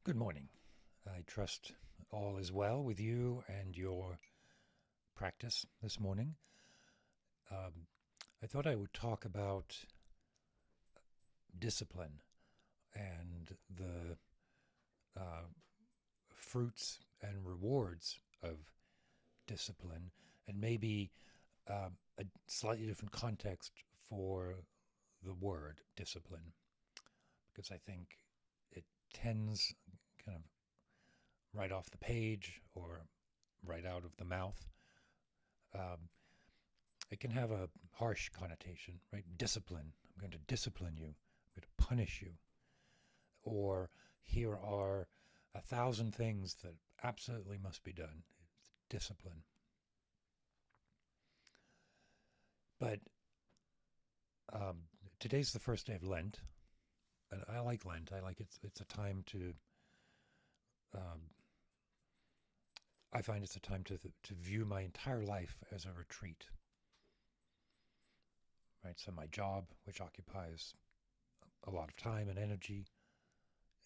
Good morning. I trust all is well with you and your practice this morning. Um, I thought I would talk about discipline and the uh, fruits and rewards of discipline, and maybe a slightly different context for the word discipline, because I think it tends kind of right off the page or right out of the mouth. Um, it can have a harsh connotation, right? Discipline. I'm going to discipline you. I'm going to punish you. Or here are 1,000 things that absolutely must be done. It's discipline. But um, today's the first day of Lent, and I like Lent. I like it. It's a time to. Um, I find it's a time to view my entire life as a retreat. Right. So my job, which occupies a lot of time and energy,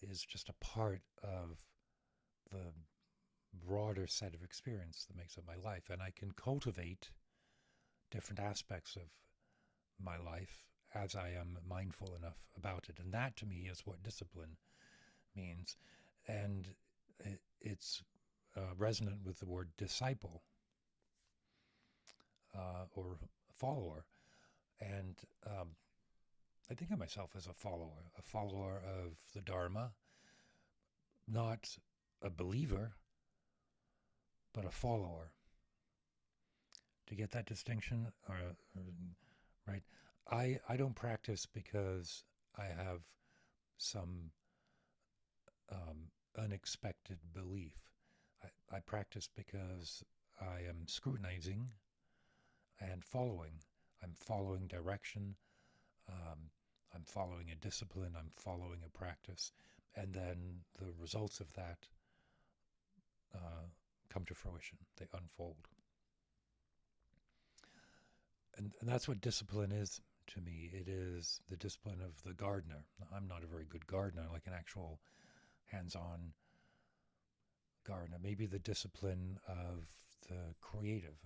is just a part of the broader set of experience that makes up my life. And I can cultivate different aspects of my life as I am mindful enough about it. And that to me is what discipline means. And it's resonant with the word disciple or follower. And I think of myself as a follower of the Dharma, not a believer, but a follower. To get that distinction, right? I don't practice because I have some unexpected belief. I practice because I am scrutinizing and following. I'm following direction. Um, I'm following a discipline. I'm following a practice. And then the results of that uh, come to fruition. They unfold. And that's what discipline is to me. It is the discipline of the gardener. I'm not a very good gardener, like an actual hands-on gardener. Maybe the discipline of the creative,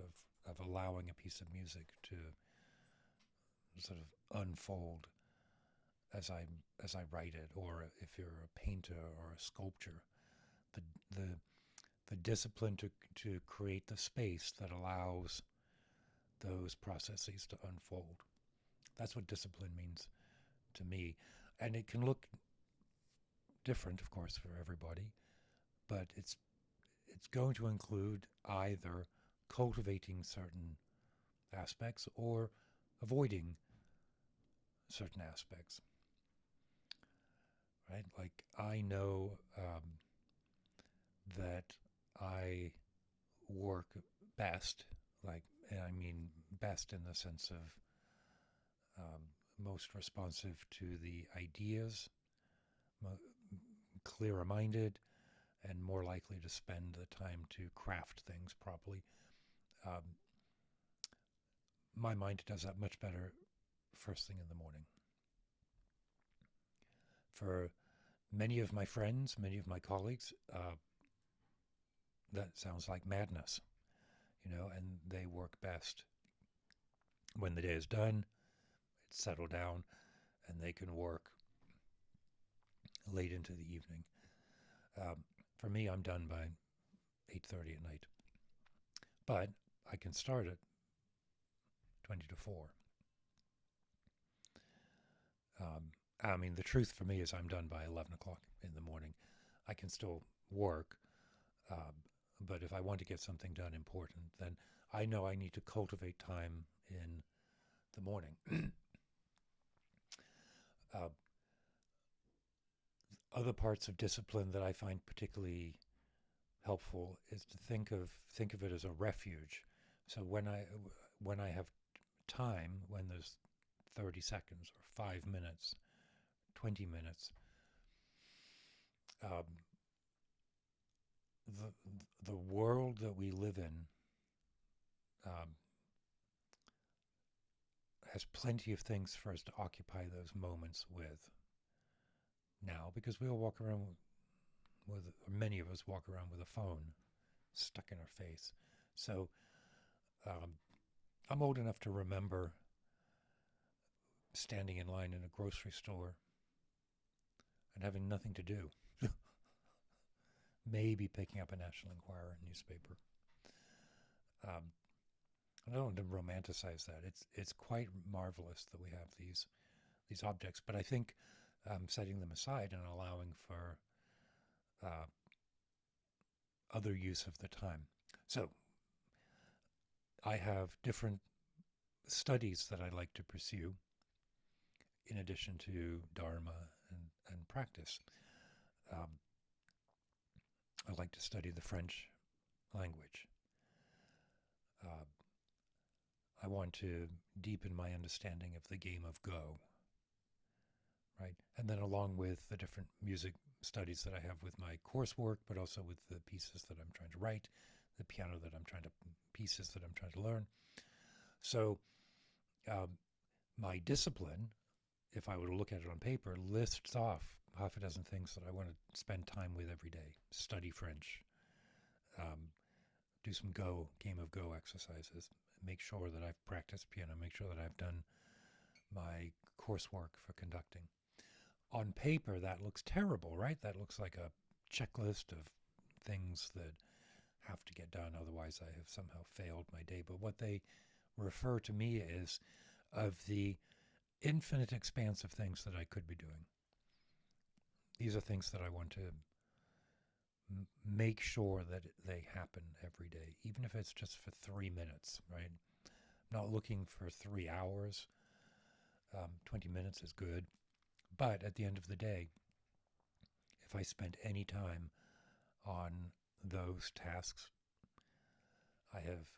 of allowing a piece of music to sort of unfold as I write it, or if you're a painter or a sculptor, the the the discipline to create the space that allows those processes to unfold. That's what discipline means to me. And it can look different, of course, for everybody, but it's going to include either cultivating certain aspects or avoiding certain aspects, right? Like I know that I work best, like, and I mean best in the sense of most responsive to the ideas, clearer minded, and more likely to spend the time to craft things properly. Um, my mind does that much better first thing in the morning. For many of my friends, many of my colleagues, that sounds like madness, and they work best when the day is done, it's settled down, and they can work late into the evening. For me, I'm done by 8:30 at night, but I can start at 20 to 4. I mean, the truth for me is I'm done by 11 o'clock in the morning. I can still work, um, but if I want to get something done important, then I know I need to cultivate time in the morning. uh, Other parts of discipline that I find particularly helpful is to think of it as a refuge. So when I have time, when there's 30 seconds or 5 minutes, 20 minutes, um, the the world that we live in um, has plenty of things for us to occupy those moments with now, because we all walk around many of us walk around with a phone stuck in our face. So um, I'm old enough to remember standing in line in a grocery store and having nothing to do. Maybe picking up a National Enquirer newspaper. I don't want to romanticize that. It's quite marvelous that we have these objects, but I think setting them aside and allowing for uh, other use of the time. So I have different studies that I like to pursue in addition to dharma and practice. Um, I like to study the French language. Uh, I want to deepen my understanding of the game of Go, right? And then along with the different music studies that I have with my coursework, but also with the pieces that I'm trying to write, the piano that I'm trying to, pieces that I'm trying to learn. So my discipline, if I were to look at it on paper, lists off half a dozen things that I want to spend time with every day. Study French, do some game of Go exercises, make sure that I've practiced piano, make sure that I've done my coursework for conducting. On paper, that looks terrible, right? That looks like a checklist of things that have to get done, otherwise I have somehow failed my day. But what they refer to me is of the infinite expanse of things that I could be doing. These are things that I want to make sure that they happen every day, even if it's just for 3 minutes, right? I'm not looking for 3 hours. 20 minutes is good. But at the end of the day, if I spend any time on those tasks, I have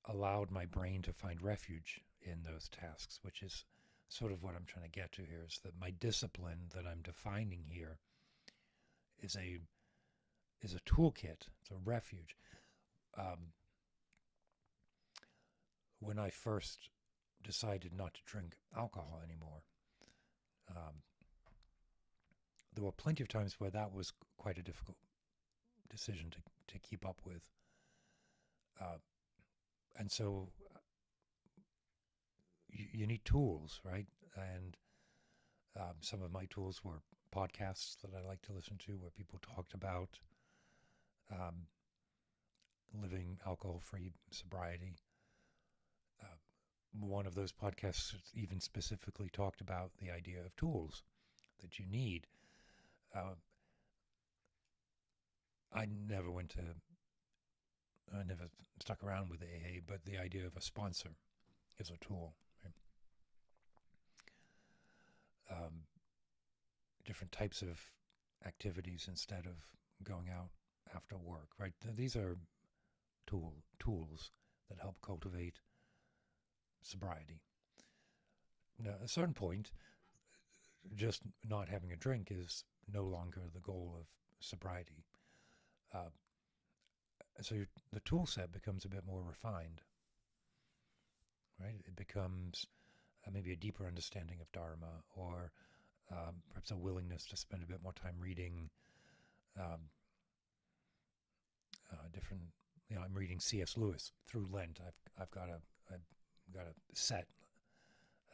allowed my brain to find refuge in those tasks, which is sort of what I'm trying to get to here, is that my discipline that I'm defining here is a toolkit. It's a refuge. When I first decided not to drink alcohol anymore, there were plenty of times where that was quite a difficult decision to keep up with. And so you need tools, right? And some of my tools were podcasts that I like to listen to where people talked about living alcohol-free sobriety. One of those podcasts even specifically talked about the idea of tools that you need. I never stuck around with AA, but the idea of a sponsor is a tool. Right? Different types of activities instead of going out after work, right? These are tools that help cultivate sobriety. Now, at a certain point, just not having a drink is no longer the goal of sobriety. So the tool set becomes a bit more refined, right? It becomes maybe a deeper understanding of dharma, or perhaps a willingness to spend a bit more time reading different. I'm reading C.S. Lewis through Lent. I've got a set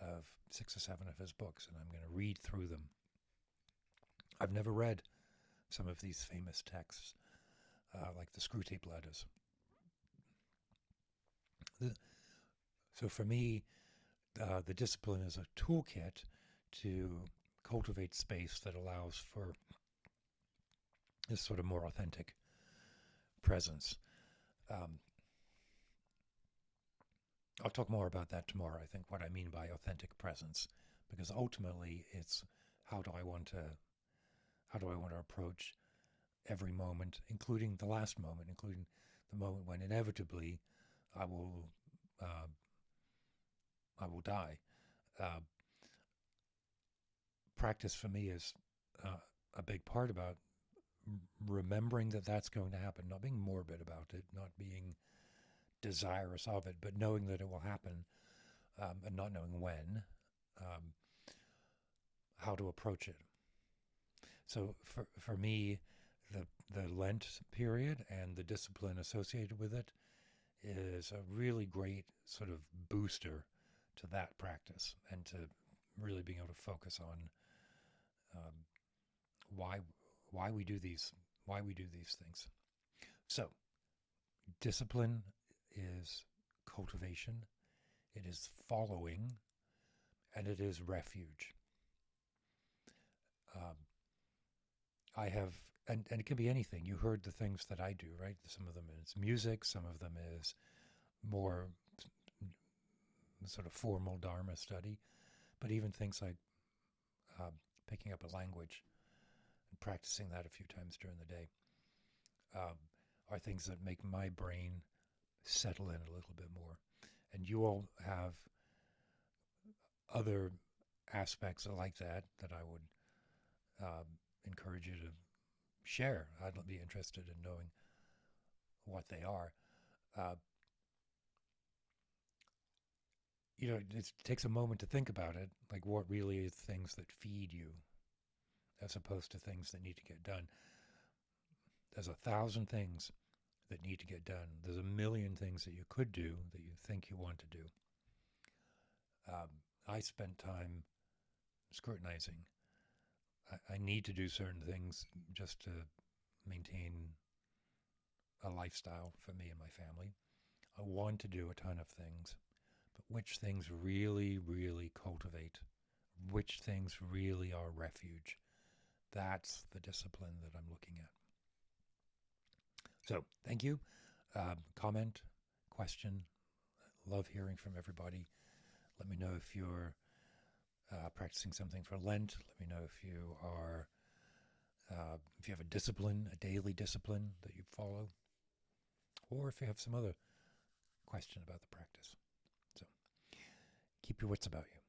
of 6 or 7 of his books, and I'm going to read through them. I've never read some of these famous texts, like the Screwtape Letters. So for me, the discipline is a toolkit to cultivate space that allows for this sort of more authentic presence. I'll talk more about that tomorrow, I think, what I mean by authentic presence, because ultimately it's how do I want to approach every moment, including the last moment, including the moment when inevitably I will die. Practice for me is a big part about remembering that that's going to happen, not being morbid about it, not being desirous of it, but knowing that it will happen, and not knowing when, how to approach it. So for me, the Lent period and the discipline associated with it is a really great sort of booster to that practice and to really being able to focus on um, why why we do these things. So discipline is cultivation, it is following, and it is refuge. Um, I have, and it can be anything. You heard the things that I do, right? Some of them is music, some of them is more sort of formal dharma study, but even things like uh, picking up a language and practicing that a few times during the day um, are things that make my brain settle in a little bit more. And you all have other aspects like that that I would encourage you to share. I'd be interested in knowing what they are. Uh, it takes a moment to think about it, like what really is things that feed you as opposed to things that need to get done. There's 1,000 things that need to get done. There's a million things that you could do that you think you want to do. Um, I spent time scrutinizing. I need to do certain things just to maintain a lifestyle for me and my family. I want to do a ton of things, but which things really, really cultivate? Which things really are refuge? That's the discipline that I'm looking at. So, thank you. Comment, question. Love hearing from everybody. Let me know if you're practicing something for Lent. Let me know if you have a discipline, a daily discipline that you follow, or if you have some other question about the practice. So keep your wits about you.